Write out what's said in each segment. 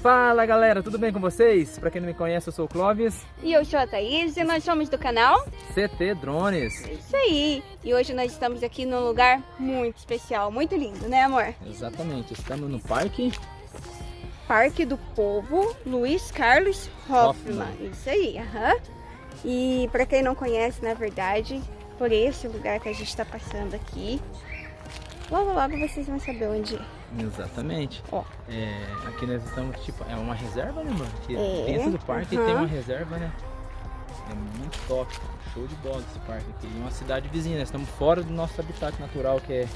Fala galera, tudo bem com vocês? Pra quem não me conhece, eu sou o Clóvis. E eu sou a Thaís e nós somos do canal CT Drones. Isso aí! E hoje nós estamos aqui num lugar muito especial, muito lindo, né amor? Exatamente, estamos no Parque do Povo Luiz Carlos Hoffmann. Isso aí, aham. E pra quem não conhece, na verdade, por esse lugar que a gente está passando aqui, logo vocês vão saber onde é. Exatamente. Ó. Aqui nós estamos, tipo, é uma reserva, né, mano? Aqui dentro do parque uhum. tem uma reserva, né? É muito top, show de bola esse parque aqui. E uma cidade vizinha, nós estamos fora do nosso habitat natural, que é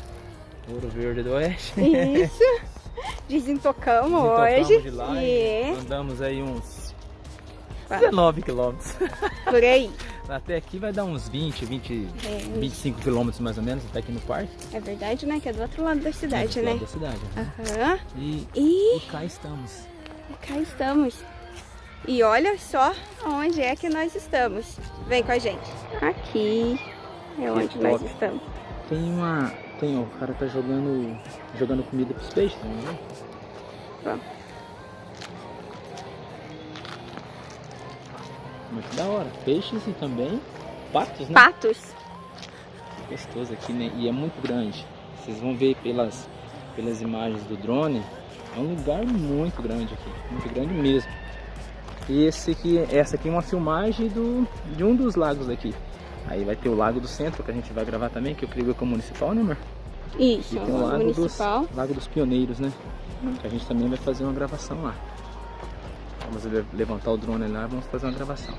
Ouro Verde do Oeste. Isso! Desentocamos hoje. De lá e andamos aí uns 19 quilômetros. Por aí. Até aqui vai dar uns 25 quilômetros mais ou menos, até aqui no parque. É verdade, né? Que é do outro lado da cidade, né? Do outro lado da cidade. Aham. E cá estamos. Cá estamos. E olha só onde é que nós estamos. Vem com a gente. Aqui é onde nós estamos. O cara tá jogando comida pros peixes, vamos ver? Vamos. Muito da hora. Peixes e também patos, né? Patos. Gostoso aqui, né? E é muito grande. Vocês vão ver pelas imagens do drone. É um lugar muito grande aqui. Muito grande mesmo. E essa aqui é uma filmagem de um dos lagos daqui. Aí vai ter o Lago do Centro, que a gente vai gravar também, que eu creio que é o municipal, né, amor? Isso, e tem o Lago dos Pioneiros, né? Que a gente também vai fazer uma gravação lá. Vamos levantar o drone lá e vamos fazer uma gravação.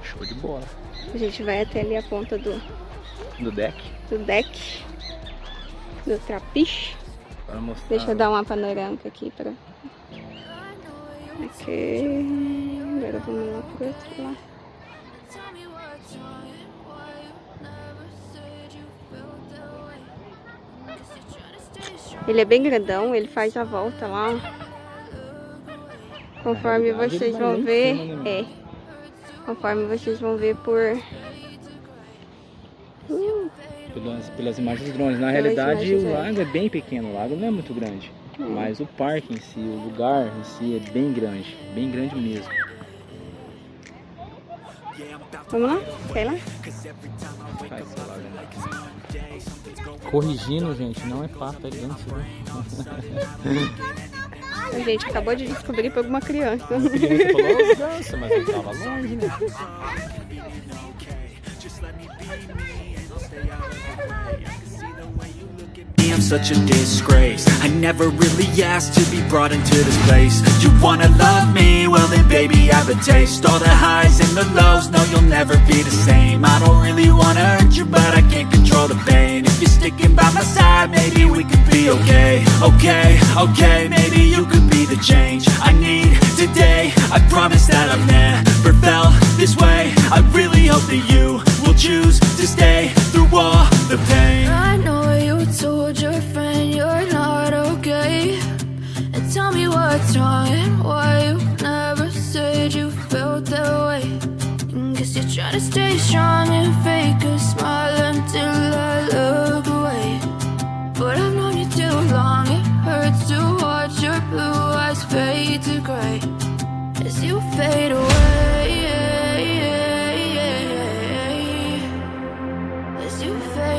Show de bola. A gente vai até ali a ponta do deck. Do trapiche. Para mostrar. Deixa eu dar uma panorâmica aqui para. Aqui. Agora vamos lá pro outro lado. Ele é bem grandão, ele faz a volta lá. Conforme vocês vão ver, conforme vocês vão ver pelas imagens dos drones. Na realidade o lago é bem pequeno, o lago não é muito grande. Mas o parque em si, o lugar em si é bem grande mesmo. Vamos lá? Quer ir lá? Corrigindo, gente, não é pato, é ganso, viu? A gente acabou de descobrir por alguma criança. A criança falou ganso, mas ele tava longe, né? I'm such a disgrace. I never really asked to be brought into this place. You wanna love me? Well then baby I have a taste. All the highs and the lows, no you'll never be the same. I don't really wanna hurt you but I can't control the pain. If you're sticking by my side maybe we could be okay. Okay, maybe you could be the change I need today. I promise that I've never felt this way. I really hope that you will choose to stay through all the pain. I know you told your friend you're not okay, and tell me what's wrong and why you never said you felt that way. Guess you're trying to stay strong and fake a smile until I look away. But I've known you too long, it hurts to watch your blue eyes fade to gray as you fade away, as you fade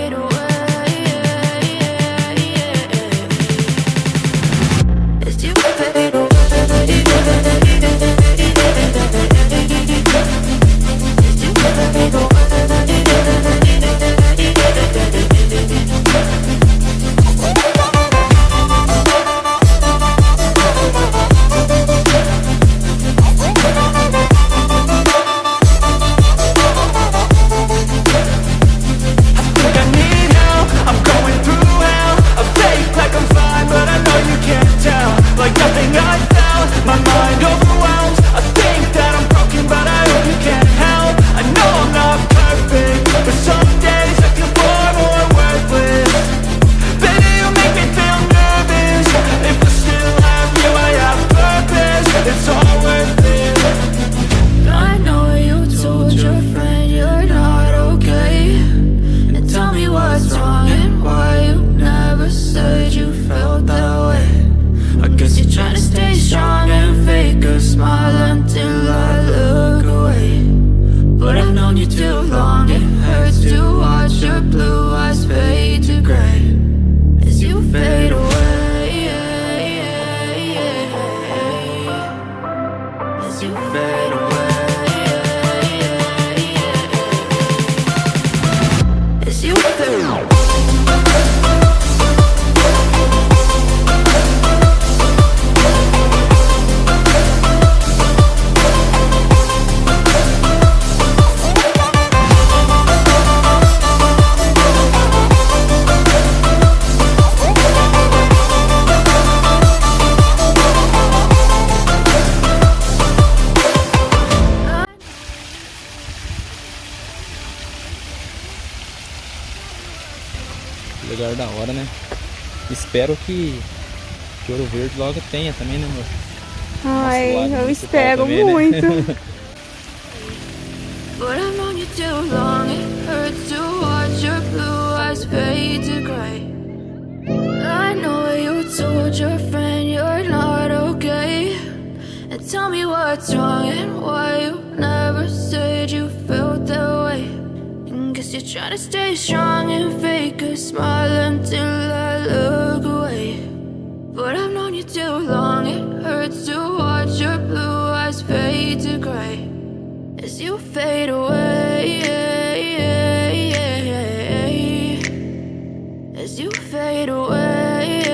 your blue eyes fade to gray as you fade away, as you fade away, as you fade away. Lugar da hora, né? Espero que Ouro Verde logo tenha também, né, amor? Ai, Nosso lado eu municipal espero também, né? muito. But I've known you too long, it hurts to watch your blue eyes fade to gray. I know you told your friend you're not okay, and tell me what's wrong and why you never said you felt that way. And guess you're trying to stay strong and fake a smile until I look away. But I've known you too long, it hurts to watch your blue eyes fade to gray as you fade away, as you fade away.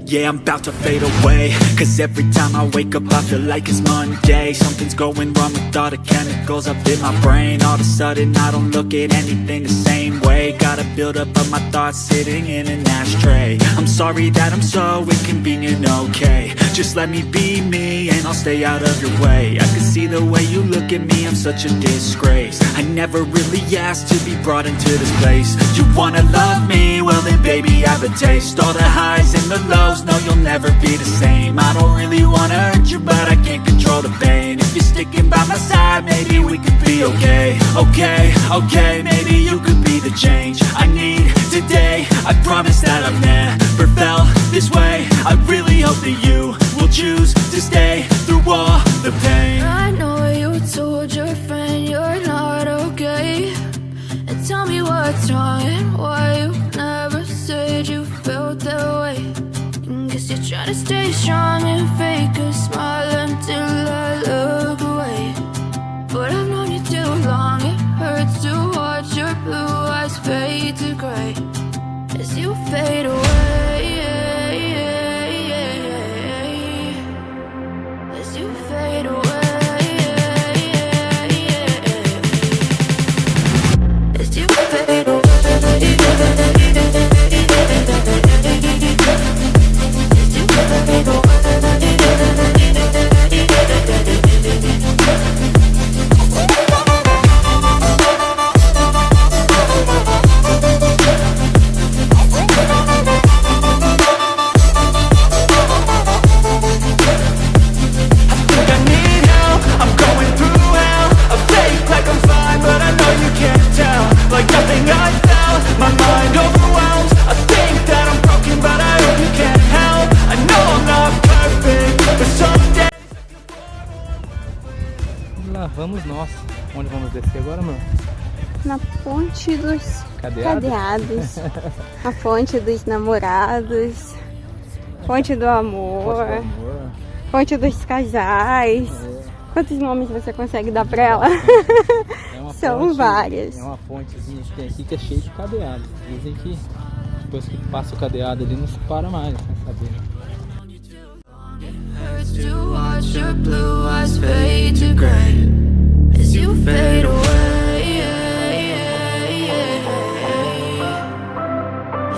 Yeah, I'm about to fade away, cause every time I wake up I feel like it's Monday. Something's going wrong with all the chemicals up in my brain. All of a sudden I don't look at anything the same way. Gotta build up of my thoughts sitting in an ashtray. I'm sorry that I'm so inconvenient, okay. Just let me be me and I'll stay out of your way. I can see the way you look at me, I'm such a disgrace. I never really asked to be brought into this place. You wanna love me? Well then baby I have a taste. All the highs and the lows, no you'll never be the same. I don't really wanna hurt you but I can't control the pain. If you're sticking by my side maybe we could be okay. Okay, maybe you could be the change I need today. I promise that I've never felt this way. I really hope that you will choose to stay through all the pain. I know you told your friend you're not okay, and tell me what's wrong and why you never said you felt that way. And guess you're trying to stay strong and fake a smile until I look away. But I've known you too long, it hurts to watch your blue eyes fade to gray as you fade away, as you fade away, as you fade away. Lá vamos nós. Onde vamos descer agora, amor? Na ponte dos Cadeados? cadeados. A ponte dos namorados. Ponte do amor. Ponte dos casais. Quantos nomes você consegue dar pra ela? É uma São ponte, várias. É uma pontezinha que tem aqui que é cheia de cadeados. Dizem que depois que passa o cadeado ali não se para mais, né, saber? Hurts to watch your blue eyes fade to gray as you fade away,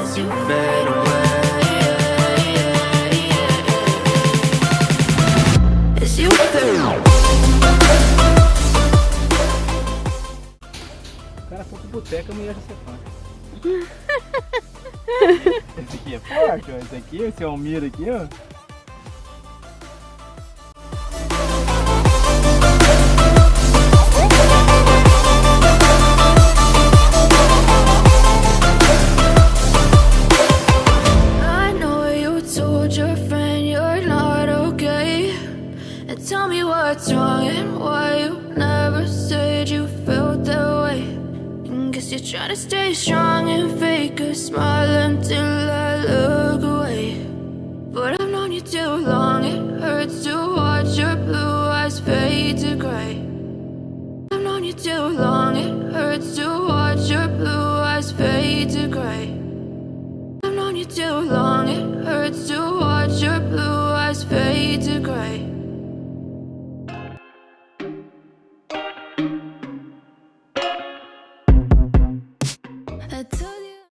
as you fade away, as you fade away. O cara for pro boteco, a mulher já se fã. Esse aqui é forte, ó. Esse aqui, esse Almir aqui, ó. I know you told your friend you're not okay, and tell me what what's wrong and why you never said you felt that way. And guess you're trying to stay strong and fake a smile until I look away. But I've known you too long.